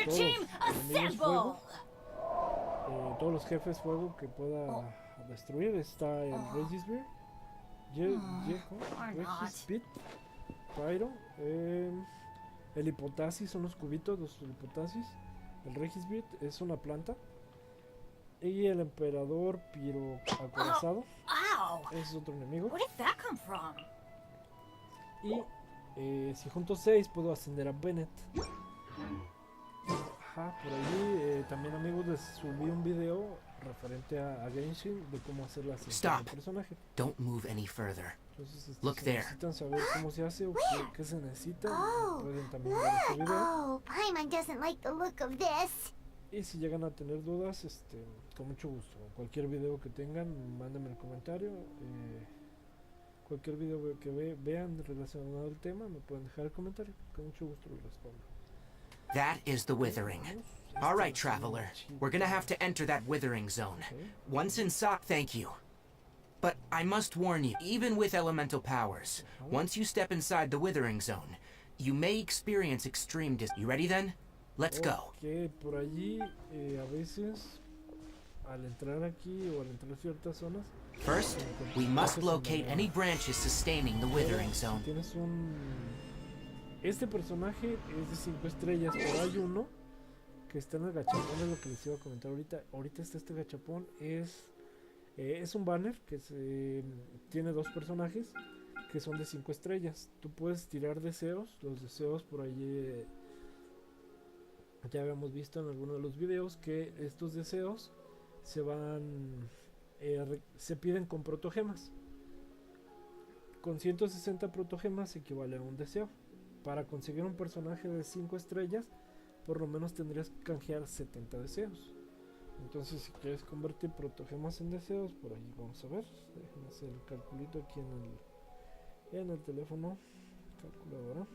todos los jefes fuego que pueda destruir. Está el Regisbeer, Regis Pit, Pyro, El hipotasis son los cubitos, los hipotasis. El regisbit es una planta. Y el emperador piro acorazado. Ow! Ese es otro enemigo. Where did that come from? Y si junto 6 puedo ascender a Bennett. Ajá, por ahí también, amigos, les subí un video referente a Genshin de cómo hacer la ascensión del personaje. Don't move any further. Entonces, Look si there. necesitan saber cómo se hace o qué se necesita, Oh, pueden también ver este video. Oh, Paimon doesn't like the look of this. Y si llegan a tener dudas, con mucho gusto. Cualquier video que tengan, mándenme el comentario. Cualquier video que vean relacionado al tema, me pueden dejar el comentario. Con mucho gusto les respondo. That is the withering. All right, traveler. We're gonna have to enter that withering zone. Once inside, thank you. But I must warn you, even with elemental powers, once you step inside the withering zone, you may experience extreme You ready then? Let's go. Ok, por allí a veces al entrar aquí o al entrar a ciertas zonas. First, we must locate any branches sustaining the withering zone. Tienes este personaje es de 5 estrellas, pero hay uno que está en el gachapón, es lo que les iba a comentar ahorita. Ahorita está este gachapón, es un banner que tiene 2 personajes que son de 5 estrellas. Tú puedes tirar deseos, los deseos por ahí ya habíamos visto en alguno de los videos que estos deseos se piden con protogemas. Con 160 protogemas equivale a un deseo. Para conseguir un personaje de 5 estrellas, por lo menos tendrías que canjear 70 deseos. Entonces, si quieres convertir protogemas en deseos, por ahí vamos a ver. Déjenme hacer el calculito aquí en el teléfono, calculadora.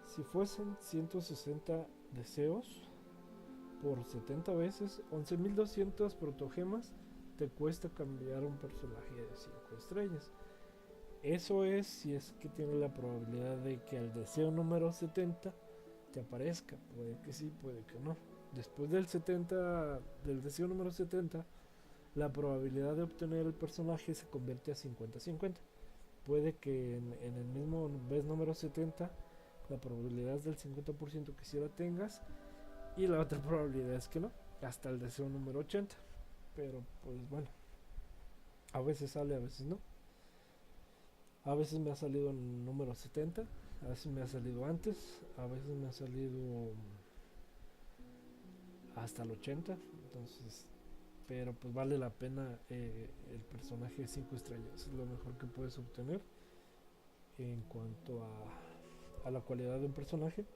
Si fuesen 160 deseos por 70 veces, 11.200 protogemas te cuesta cambiar un personaje de 5 estrellas. Eso es si es que tiene la probabilidad de que al deseo número 70 te aparezca. Puede que sí, puede que no. Después del deseo número 70, la probabilidad de obtener el personaje se convierte a 50-50. Puede que en el mismo vez número 70 la probabilidad es del 50% que sí la tengas, y la otra probabilidad es que no, hasta el deseo número 80. Pero pues bueno, a veces sale, a veces no. A veces me ha salido en el número 70, a veces me ha salido antes, a veces me ha salido hasta el 80. Entonces, pero pues vale la pena el personaje de 5 estrellas. Es lo mejor que puedes obtener en cuanto a la cualidad de un personaje.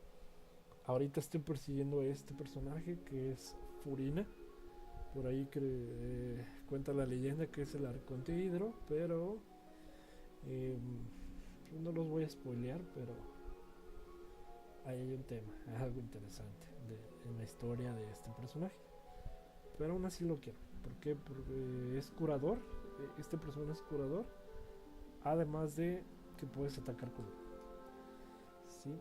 Ahorita estoy persiguiendo a este personaje que es Furina. Por ahí cuenta la leyenda que es el arconte hidro, pero no los voy a spoilear, pero ahí hay un tema, algo interesante en la historia de este personaje. Pero aún así lo quiero. ¿Por qué? Porque es curador. Este personaje es curador. Además de que puedes atacar con él. ¿Sí?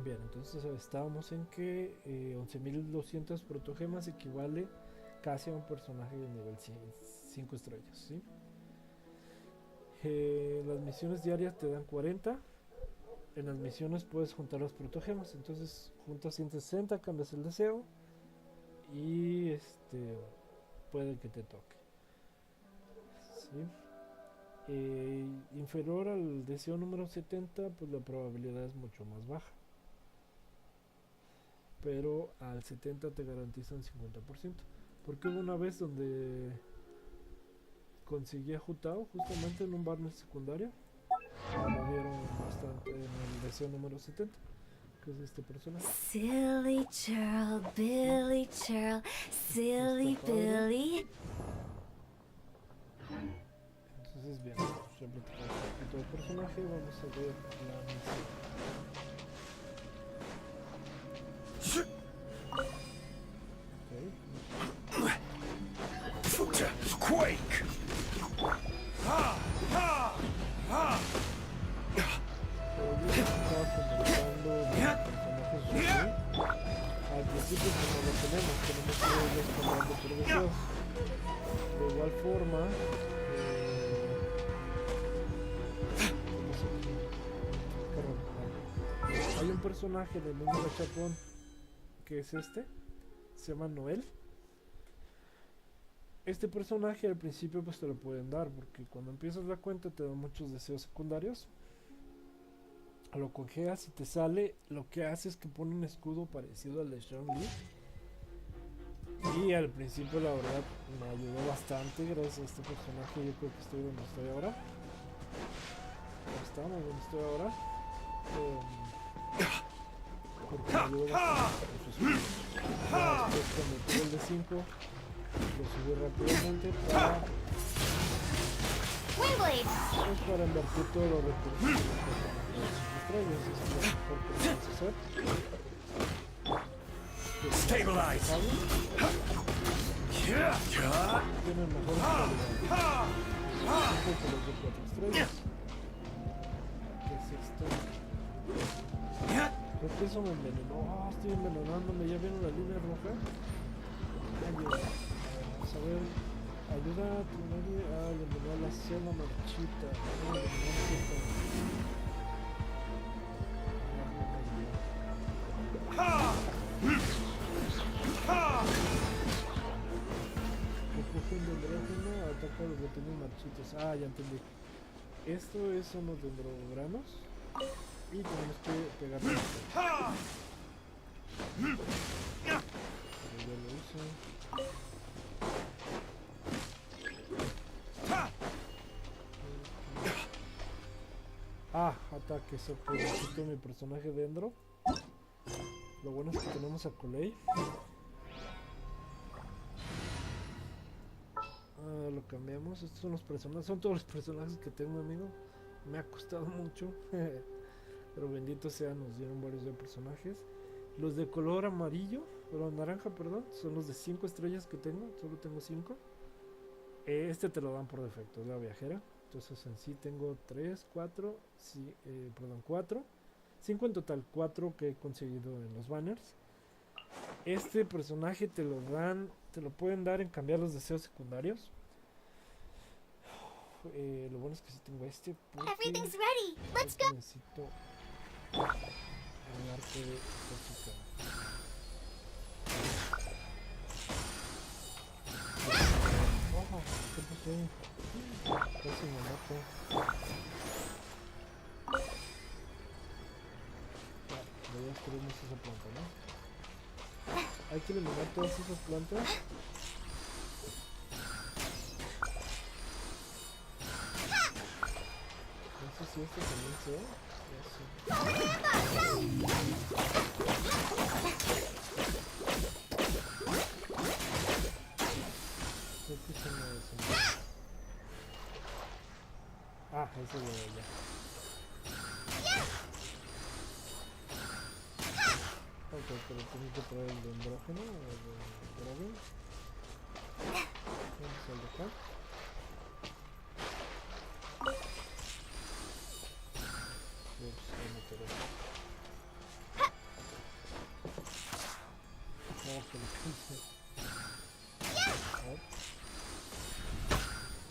Bien, entonces estábamos en que 11.200 protogemas equivale casi a un personaje de nivel 5 estrellas, ¿sí? Las misiones diarias te dan 40. En las misiones puedes juntar los protogemas. Entonces juntas 160, cambias el deseo y puede que te toque, ¿sí? Inferior al deseo número 70, pues la probabilidad es mucho más baja, pero al 70 te garantizan 50%. Porque hubo una vez donde conseguí a Jutao justamente en un banner secundario. Me dieron bastante en el deseo número 70, que es este personaje. Silly churl, Billy churl, silly Billy. Entonces bien, ya platicamos un poquito del personaje, vamos a ver la misión. Quake! Al principio pues no lo tenemos que irlos comprando por deseos. De igual forma, personaje del mismo gachapón, que es este, se llama Noel. Este personaje al principio pues te lo pueden dar, porque cuando empiezas la cuenta te dan muchos deseos secundarios. Lo congeas y te sale, lo que hace es que pone un escudo parecido al de Shang-Li. Y al principio la verdad me ayudó bastante gracias a este personaje. Yo creo que estoy donde estoy ahora. Estamos donde estoy ahora. Porque me ayudó bastante con sus escudos. Ya después cuando tuve el de 5 lo subí rápidamente para, Windblade! pues, para invertir todos los recursos de sus estrellas. Es lo mejor que podemos hacer. Stabilize. Tienen mejores cualidades. Un poco los de 4 estrellas. ¿Qué es esto? Creo que eso me envenenó. Oh, estoy envenenándome. ¿Ya vieron la línea roja? Ayuda. Vamos a ver. Ayuda a tu nadie a eliminar la célula marchita. Vamos a eliminar esta. Recogen dendrógeno, ataca a los botones marchitos. Ah, ya entendí. Esto son los dendrogranos. Y tenemos que pegarle. Ya lo hice. Ah, ataque, eso quito mi personaje dentro. Lo bueno es que tenemos a Coley. Lo cambiamos. Estos son los personajes, son todos los personajes que tengo, amigo. Me ha costado mucho. Pero bendito sea, nos dieron varios de personajes. Los de color amarillo, pero naranja, perdón, son los de 5 estrellas que tengo. Solo tengo 5. Este te lo dan por defecto, es la viajera. Entonces en sí tengo 3, 4, sí, perdón, 4. 5 en total, 4 que he conseguido en los banners. Este personaje te lo dan, te lo pueden dar en cambiar los deseos secundarios. Lo bueno es que sí tengo este. Everything's ready. Let's go. Necesito el arte de tóxica. Oh, ¿qué pasó ahí? Casi me mato. Ya destruimos esa planta, ¿no? Hay que eliminar todas esas plantas. No sé si esto también sea. Creo que eso no es. Ah, eso es lo de allá. Ok, pero tengo que traer el dendrógeno o el drogen. Vamos a dejar. Ups, ahí me quedé. No, que lo cansé.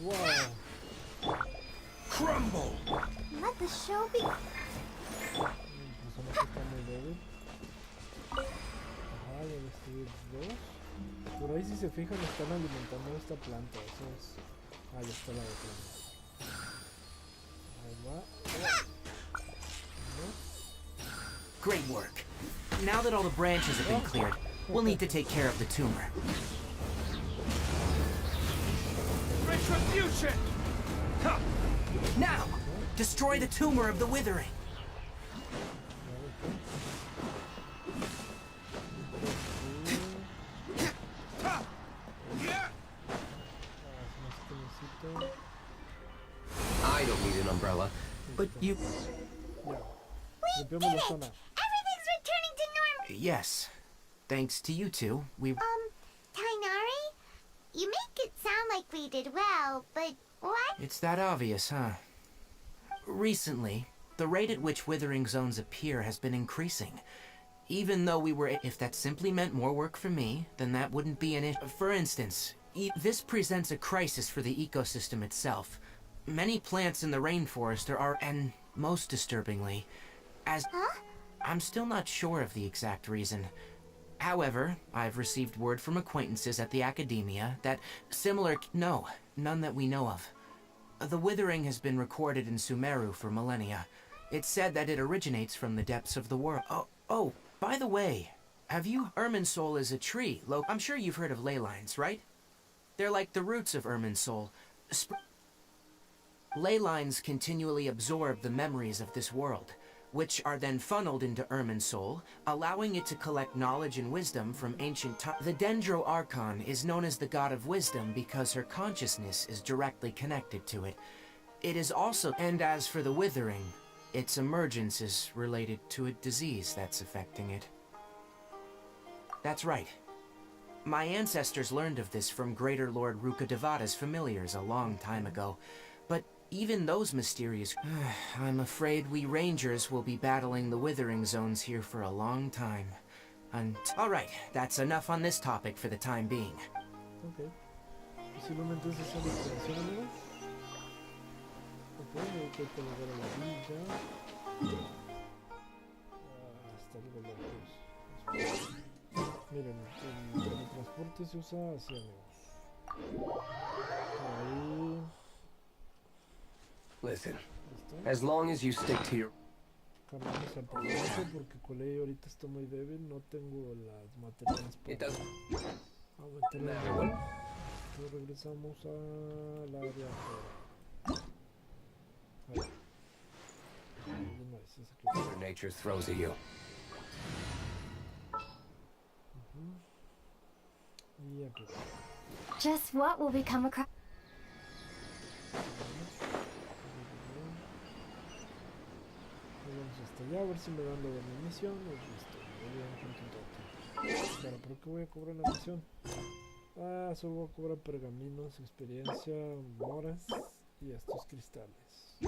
Wow. Crumble! Let the show be. El personaje está muy débil. Ajá, ya destruí 2. Por ahí si se fijan están alimentando esta planta. Eso es. Ah, ya está la otra. Ahí va. ¿No? Great work. Now that all the branches have been cleared, we'll need to take care of the tumor. Retribution! Huh. Now, destroy the tumor of the withering. I don't need an umbrella. But you... Limpiamos la zona. Everything's returning to normal. Yes. Thanks to you two, we... Tainari? You make it sound like we did well, but what? It's that obvious, huh? Recently, the rate at which withering zones appear has been increasing. Even though we were... If that simply meant more work for me, then that wouldn't be an issue. For instance, this presents a crisis for the ecosystem itself. Many plants in the rainforest are... And most disturbingly, as... Huh? I'm still not sure of the exact reason. However, I've received word from acquaintances at the academia that similar... No, none that we know of. The withering has been recorded in Sumeru for millennia. It's said that it originates from the depths of the world. Oh, by the way, have you... Irminsul is a tree. I'm sure you've heard of ley lines, right? They're like the roots of Irminsul. Ley lines continually absorb the memories of this world, which are then funneled into Irminsul, allowing it to collect knowledge and wisdom from ancient times. The Dendro Archon is known as the god of wisdom because her consciousness is directly connected to it. It is also... And as for the withering, its emergence is related to a disease that's affecting it. That's right. My ancestors learned of this from Greater Lord Rukkhadevata's familiars a long time ago, but even those mysterious... I'm afraid we rangers will be battling the withering zones here for a long time. Alright, that's enough on this topic for the time being. Ok. Posiblemente esa sea la extensión, amigos. Ok, hay que llegar a la villa. Hasta luego, lejos. Miren, el teletransporte se usa así, amigos. Por ahí... Listen, as long as you stick to your... Cargamos al personaje porque Coley ahorita está muy débil, no tengo las materiales para aumentar la nivel. Entonces regresamos al área afuera. Ahí. No, ese es aquí. Mother Nature throws at you. Y aquí. Just what will become a... Vamos hasta allá a ver si me dan lo de mi misión y listo, me voy a un Claro, pero ¿qué voy a cobrar en la misión? Ah, solo voy a cobrar pergaminos, experiencia, moras y estos cristales. Ok.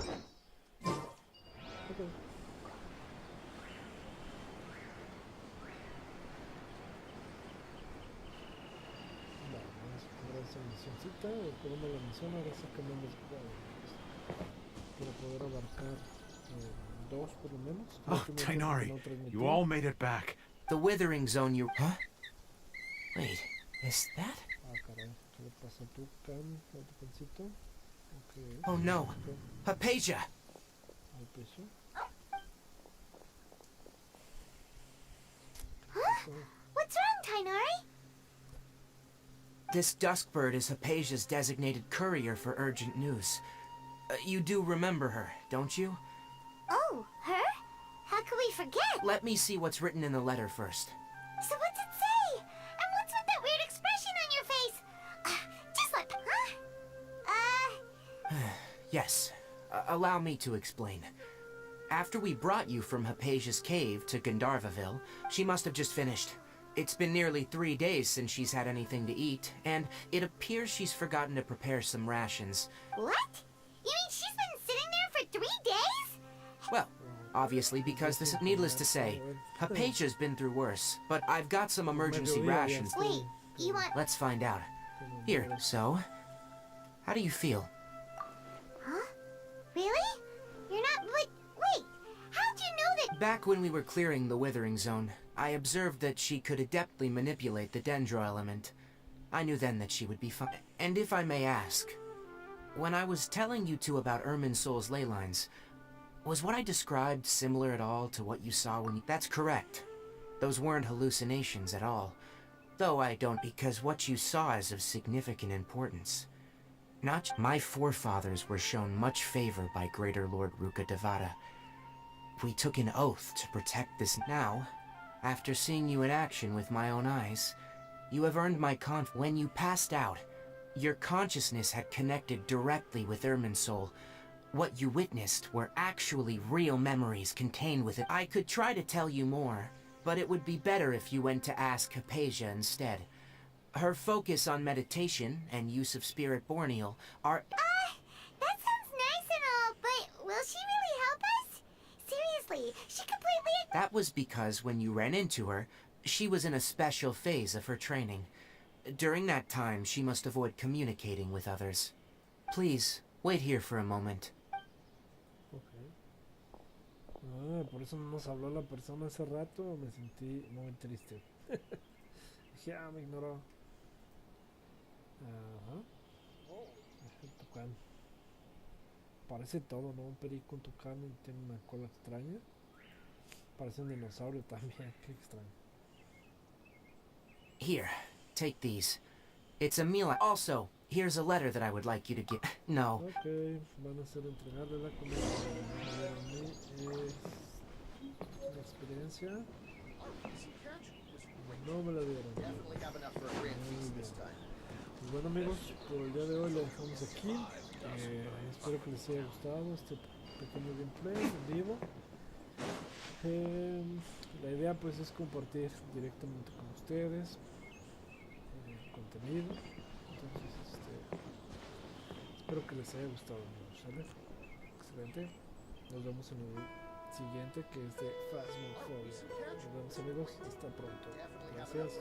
Vamos a cobrar esa misioncita, cobramos la misión, ahora sí cambiamos de juego. Para poder abarcar... dos por lo menos. Oh, Tainari, you all made it back. The withering zone you... Huh? Wait, is that... Ah, caray. ¿Qué le pasa a tu can? ¿A tu cancito? Okay. Oh no, Hypatia! ¿Al peso? Huh? What's wrong, Tainari? This Duskbird is Hypatia's designated courier for urgent news. You do remember her, don't you? Oh, her? How could we forget? Let me see what's written in the letter first. So what's it say? And what's with that weird expression on your face? Just like, huh? Yes, allow me to explain. After we brought you from Hypatia's cave to Gandharvaville, she must have just finished. It's been nearly 3 days since she's had anything to eat, and it appears she's forgotten to prepare some rations. What? You mean she's been sitting there for 3 days? Well, obviously, because this is needless to say, Hypatia's been through worse, but I've got some emergency rations. Wait, you want... Let's find out. Here, so, how do you feel? Huh? Really? You're not... Wait, how'd you know that... Back when we were clearing the Withering Zone, I observed that she could adeptly manipulate the Dendro element. I knew then that she would be fine. And if I may ask, when I was telling you two about Irminsul's ley lines, was what I described similar at all to what you saw when you... That's correct. Those weren't hallucinations at all. Though I don't, because what you saw is of significant importance. My forefathers were shown much favor by Greater Lord Rukkhadevata. We took an oath to protect this. Now, after seeing you in action with my own eyes, you have earned my When you passed out, your consciousness had connected directly with Irminsul. What you witnessed were actually real memories contained within. I could try to tell you more, but it would be better if you went to ask Hypatia instead. Her focus on meditation and use of Spirit Borneal are... that sounds nice and all, but will she really help us? Seriously, she completely... That was because when you ran into her, she was in a special phase of her training. During that time, she must avoid communicating with others. Please, wait here for a moment. Okay. Ah, por eso no nos habló la persona hace rato, me sentí muy triste. Dije, me ignoró. Ajá. El tucán. Parece todo, ¿no? Un perico, un tucán y tiene una cola extraña. Parece un dinosaurio también, qué extraño. Here, take these. It's a meal. Also, here's a letter that I would like you to get. No. Ok, van a ser entregarle la comida a mí. Es una experiencia. No me la dieron. Muy bien. Pues bueno amigos, por el día de hoy lo dejamos aquí. Espero que les haya gustado este pequeño gameplay en vivo. La idea pues es compartir directamente con ustedes el contenido. Entonces espero que les haya gustado, amigos, ¿sale? Excelente. Nos vemos en el siguiente, que es de Phasmophobia. Nos vemos amigos, hasta pronto. Gracias.